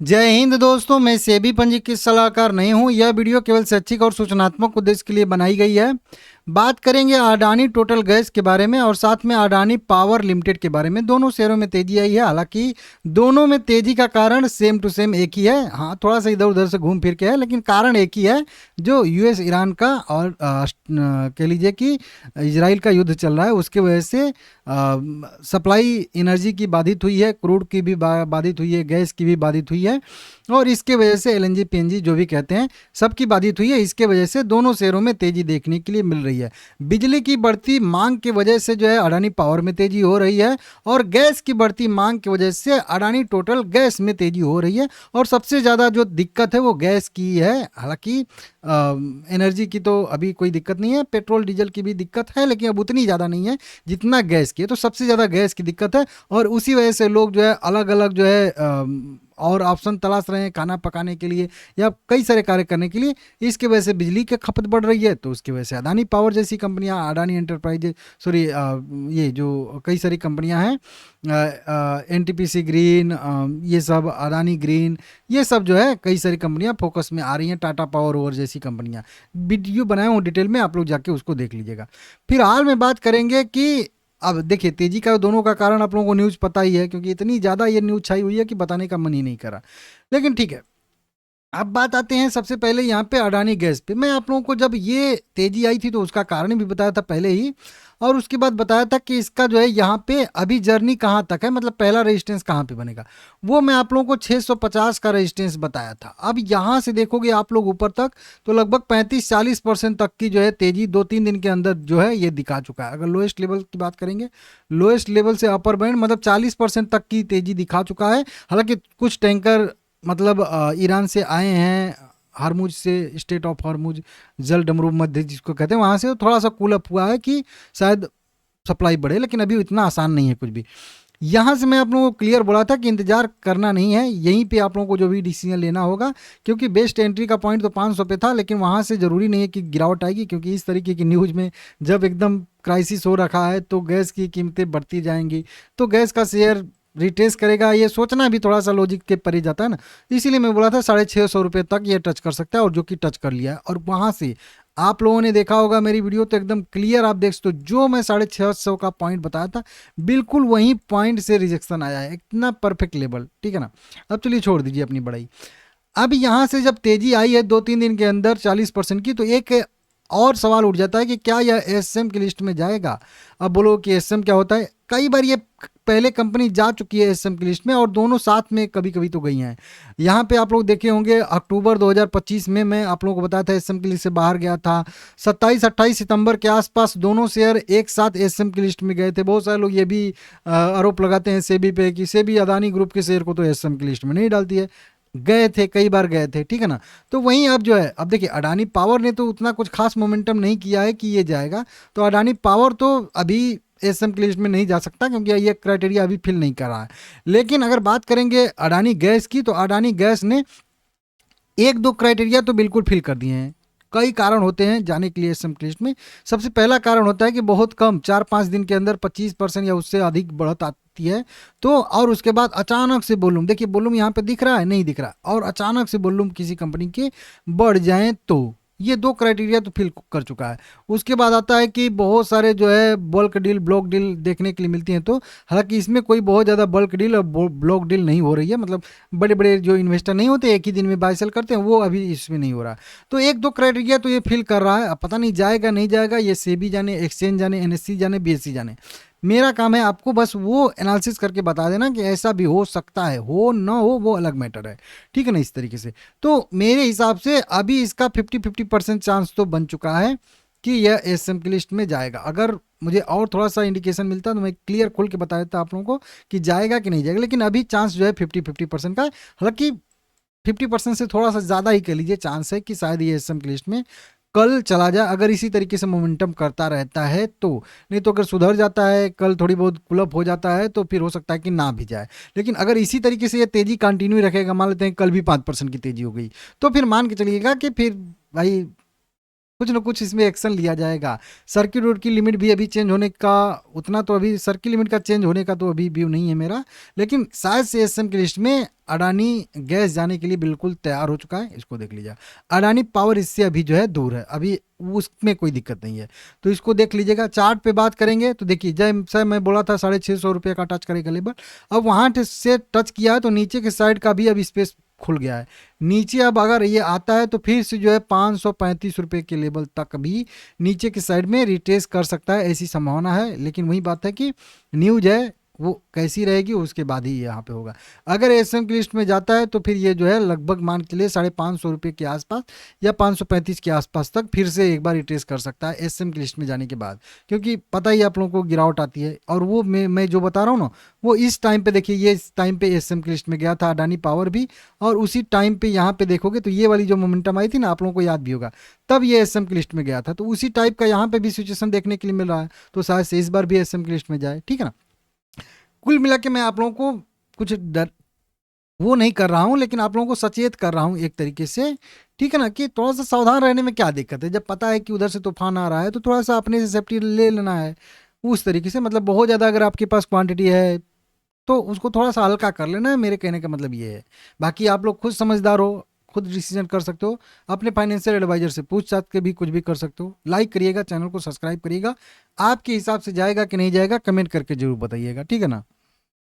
जय हिंद दोस्तों, मैं सेबी पंजीकृत सलाहकार नहीं हूं। यह वीडियो केवल शैक्षिक और सूचनात्मक उद्देश्य के लिए बनाई गई है। बात करेंगे अडानी टोटल गैस के बारे में और साथ में अडानी पावर लिमिटेड के बारे में। दोनों शेयरों में तेजी आई है, हालांकि दोनों में तेजी का कारण सेम टू सेम एक ही है। हाँ, थोड़ा सा इधर उधर से घूम फिर के है, लेकिन कारण एक ही है, जो यूएस ईरान का और कह लीजिए कि इजराइल का युद्ध चल रहा है, उसके वजह से सप्लाई एनर्जी की बाधित हुई है, क्रूड की भी बाधित हुई है, गैस की भी बाधित हुई है, और इसके वजह से एलएनजी पीएनजी जो भी कहते हैं सबकी बाधित हुई है। इसके वजह से दोनों शेयरों में तेजी देखने के लिए मिल रही है। बिजली की बढ़ती मांग की वजह से जो है अडानी पावर में तेजी हो रही है, और गैस की बढ़ती मांग की वजह से अडानी टोटल गैस में तेजी हो रही है। और सबसे ज़्यादा जो दिक्कत है वो गैस की है। हालांकि एनर्जी की तो अभी कोई दिक्कत नहीं है, पेट्रोल डीजल की भी दिक्कत है, लेकिन अब उतनी ज़्यादा नहीं है जितना गैस की है। तो सबसे ज़्यादा गैस की दिक्कत है, और उसी वजह से लोग जो है अलग अलग जो है और ऑप्शन तलाश रहे हैं खाना पकाने के लिए या कई सारे कार्य करने के लिए। इसकी वजह से बिजली की खपत बढ़ रही है, तो उसकी वजह से अडानी पावर जैसी कंपनियां, अडानी एंटरप्राइजेज, सॉरी, ये जो कई सारी कंपनियां हैं, एनटीपीसी ग्रीन, ये सब अडानी ग्रीन, ये सब जो है कई सारी कंपनियां फोकस में आ रही हैं। टाटा पावर ओवर जैसी कंपनियां, वीडियो बनाया हूँ डिटेल में, आप लोग जाके उसको देख लीजिएगा। फिर हाल में बात करेंगे कि अब देखिए तेजी का दोनों का कारण आप लोगों को न्यूज़ पता ही है, क्योंकि इतनी ज़्यादा ये न्यूज़ छाई हुई है कि बताने का मन ही नहीं करा। लेकिन ठीक है, अब बात आते हैं सबसे पहले यहाँ पे अडानी गैस पे। मैं आप लोगों को जब ये तेजी आई थी तो उसका कारण भी बताया था पहले ही, और उसके बाद बताया था कि इसका जो है यहाँ पे अभी जर्नी कहाँ तक है, मतलब पहला रेजिस्टेंस कहाँ पे बनेगा। वो मैं आप लोगों को 650 का रेजिस्टेंस बताया था। अब यहाँ से देखोगे आप लोग ऊपर तक, तो लगभग 35-40% तक की जो है तेजी 2-3 दिन के अंदर जो है ये दिखा चुका है। अगर लोएस्ट लेवल की बात करेंगे, लोएस्ट लेवल से अपर बैंड मतलब 40% तक की तेजी दिखा चुका है। हालांकि कुछ टैंकर मतलब ईरान से आए हैं, हरमुज से, स्टेट ऑफ हरमुज, जल डमरू मध्य जिसको कहते हैं, वहाँ से थोड़ा सा कूल अप हुआ है कि शायद सप्लाई बढ़े, लेकिन अभी इतना आसान नहीं है कुछ भी। यहाँ से मैं आप लोगों को क्लियर बोला था कि इंतजार करना नहीं है, यहीं पे आप लोगों को जो भी डिसीजन लेना होगा, क्योंकि बेस्ट एंट्री का पॉइंट तो 500 पे था, लेकिन वहाँ से ज़रूरी नहीं है कि गिरावट आएगी, क्योंकि इस तरीके की न्यूज़ में जब एकदम क्राइसिस हो रखा है तो गैस की कीमतें बढ़ती जाएंगी, तो गैस का शेयर रिट्रेस करेगा। ये सोचना भी थोड़ा सा लॉजिक के परे जाता है ना। इसीलिए मैं बोला था 650 रुपये तक ये टच कर सकता है, और जो कि टच कर लिया है। और वहाँ से आप लोगों ने देखा होगा मेरी वीडियो, तो एकदम क्लियर आप देख सकते हो, जो मैं 650 का पॉइंट बताया था बिल्कुल वही पॉइंट से रिजेक्शन आया है, इतना परफेक्ट लेवल, ठीक है ना। अब चलिए छोड़ दीजिए अपनी बड़ाई। अब यहाँ से जब तेजी आई है 2-3 दिन के अंदर 40% की, तो एक और सवाल उठ जाता है कि क्या यह एसएम की लिस्ट में जाएगा। अब बोलो कि एसएम क्या होता है, कई बार ये पहले कंपनी जा चुकी है एसएम की लिस्ट में, और दोनों साथ में कभी कभी तो गई हैं। यहाँ पे आप लोग देखे होंगे अक्टूबर 2025 में मैं आप लोगों को बताया था एसएम की लिस्ट से बाहर गया था। 27-28 सितंबर के आसपास दोनों शेयर एक साथ एसएम की लिस्ट में गए थे। बहुत सारे लोग ये भी आरोप लगाते हैं सेबी पे कि सेबी अदानी ग्रुप के शेयर को तो एसएम की लिस्ट में नहीं डालती है। गए थे, कई बार गए थे, ठीक है ना। तो वहीं अब जो है, अब देखिए अडानी पावर ने तो उतना कुछ खास मोमेंटम नहीं किया है कि ये जाएगा, तो अडानी पावर तो अभी एसएम की लिस्ट में नहीं जा सकता, क्योंकि ये क्राइटेरिया अभी फिल नहीं कर रहा है। लेकिन अगर बात करेंगे अडानी गैस की, तो अडानी गैस ने एक दो क्राइटेरिया तो बिल्कुल फिल कर दिए हैं। कई कारण होते हैं जाने के लिए एसएम की लिस्ट में। सबसे पहला कारण होता है कि बहुत कम 4-5 दिन के अंदर 25% या उससे अधिक बढ़त आती है, तो और उसके बाद अचानक से वॉल्यूम, देखिए वॉल्यूम यहाँ पे दिख रहा है, नहीं दिख रहा, और अचानक से वॉल्यूम किसी कंपनी के बढ़ जाए, तो ये दो क्राइटेरिया तो फिल कर चुका है। उसके बाद आता है कि बहुत सारे जो है बल्क डील, ब्लॉक डील देखने के लिए मिलती हैं, तो हालांकि इसमें कोई बहुत ज़्यादा बल्क डील और ब्लॉक डील नहीं हो रही है, मतलब बड़े बड़े जो इन्वेस्टर नहीं होते एक ही दिन में बाय सेल करते हैं, वो अभी इसमें नहीं हो रहा। तो एक दो क्राइटेरिया तो ये फिल कर रहा है। अब पता नहीं जाएगा नहीं जाएगा, ये सेबी जाने, एक्सचेंज जाने, एनएससी जाने, बीएससी जाने। मेरा काम है आपको बस वो एनालिसिस करके बता देना कि ऐसा भी हो सकता है, हो ना हो वो अलग मैटर है, ठीक है ना, इस तरीके से। तो मेरे हिसाब से अभी इसका 50-50% चांस तो बन चुका है कि यह एसएम की लिस्ट में जाएगा। अगर मुझे और थोड़ा सा इंडिकेशन मिलता तो मैं क्लियर खोल के बता देता आप लोगों को कि जाएगा कि नहीं जाएगा, लेकिन अभी चांस जो है 50-50% का है। हालांकि 50% से थोड़ा सा ज़्यादा ही कह लीजिए चांस है कि शायद ये एसएम की लिस्ट में कल चला जाए, अगर इसी तरीके से मोमेंटम करता रहता है तो। नहीं तो अगर सुधर जाता है, कल थोड़ी बहुत पुलअप हो जाता है, तो फिर हो सकता है कि ना भी जाए। लेकिन अगर इसी तरीके से ये तेजी कंटिन्यू रखेगा, मान लेते हैं कल भी 5% की तेजी हो गई, तो फिर मान के चलिएगा कि फिर भाई कुछ ना कुछ इसमें एक्शन लिया जाएगा। सर्किट रोड की लिमिट भी अभी चेंज होने का उतना तो अभी सर्किट लिमिट का चेंज होने का तो अभी व्यू नहीं है मेरा, लेकिन शायद से एसएम की लिस्ट में अडानी गैस जाने के लिए बिल्कुल तैयार हो चुका है। इसको देख लीजिए, अडानी पावर इससे अभी जो है दूर है, अभी उसमें कोई दिक्कत नहीं है, तो इसको देख लीजिएगा। चार्ट पे बात करेंगे तो देखिए, जैसे मैं बोला था 650 रुपये का टच करेगा लेवल, अब वहाँ से टच किया है तो नीचे के साइड का भी अब स्पेस खुल गया है। नीचे अब अगर ये आता है तो फिर से जो है 535 रुपये के लेवल तक भी नीचे की साइड में रिट्रेस कर सकता है, ऐसी संभावना है। लेकिन वही बात है कि न्यूज है वो कैसी रहेगी उसके बाद ही यहाँ पे होगा। अगर एसएम की लिस्ट में जाता है तो फिर ये जो है लगभग मान के लिए 550 रुपये के आसपास या 535 के आसपास तक फिर से एक बार रिट्रेस कर सकता है एसएम की लिस्ट में जाने के बाद, क्योंकि पता ही आप लोगों को गिरावट आती है। और वो मैं जो बता रहा हूँ ना, वो इस टाइम पे देखिए, ये इस टाइम पे एसएम की लिस्ट में गया था अडानी पावर भी, और उसी टाइम पे यहाँ पे देखोगे तो ये वाली जो मोमेंटम आई थी ना, आप लोगों को याद भी होगा, तब ये एसएम की लिस्ट में गया था। तो उसी टाइप का यहाँ पे भी सिचुएशन देखने के लिए मिल रहा है, तो शायद से इस बार भी एसएम की लिस्ट में जाए, ठीक है ना। कुल मिला के मैं आप लोगों को कुछ डर वो नहीं कर रहा हूँ, लेकिन आप लोगों को सचेत कर रहा हूँ एक तरीके से, ठीक है ना, कि थोड़ा सा सावधान रहने में क्या दिक्कत है। जब पता है कि उधर से तूफान आ रहा है तो थोड़ा सा अपने से सेफ्टी ले लेना है उस तरीके से। मतलब बहुत ज़्यादा अगर आपके पास क्वांटिटी है तो उसको थोड़ा सा हल्का कर लेना है, मेरे कहने का मतलब ये है। बाकी आप लोग खुद समझदार हो, खुद डिसीजन कर सकते हो, अपने फाइनेंशियल एडवाइजर से पूछ साछ के भी कुछ भी कर सकते हो। लाइक करिएगा, चैनल को सब्सक्राइब करिएगा। आपके हिसाब से जाएगा कि नहीं जाएगा कमेंट करके जरूर बताइएगा, ठीक है ना।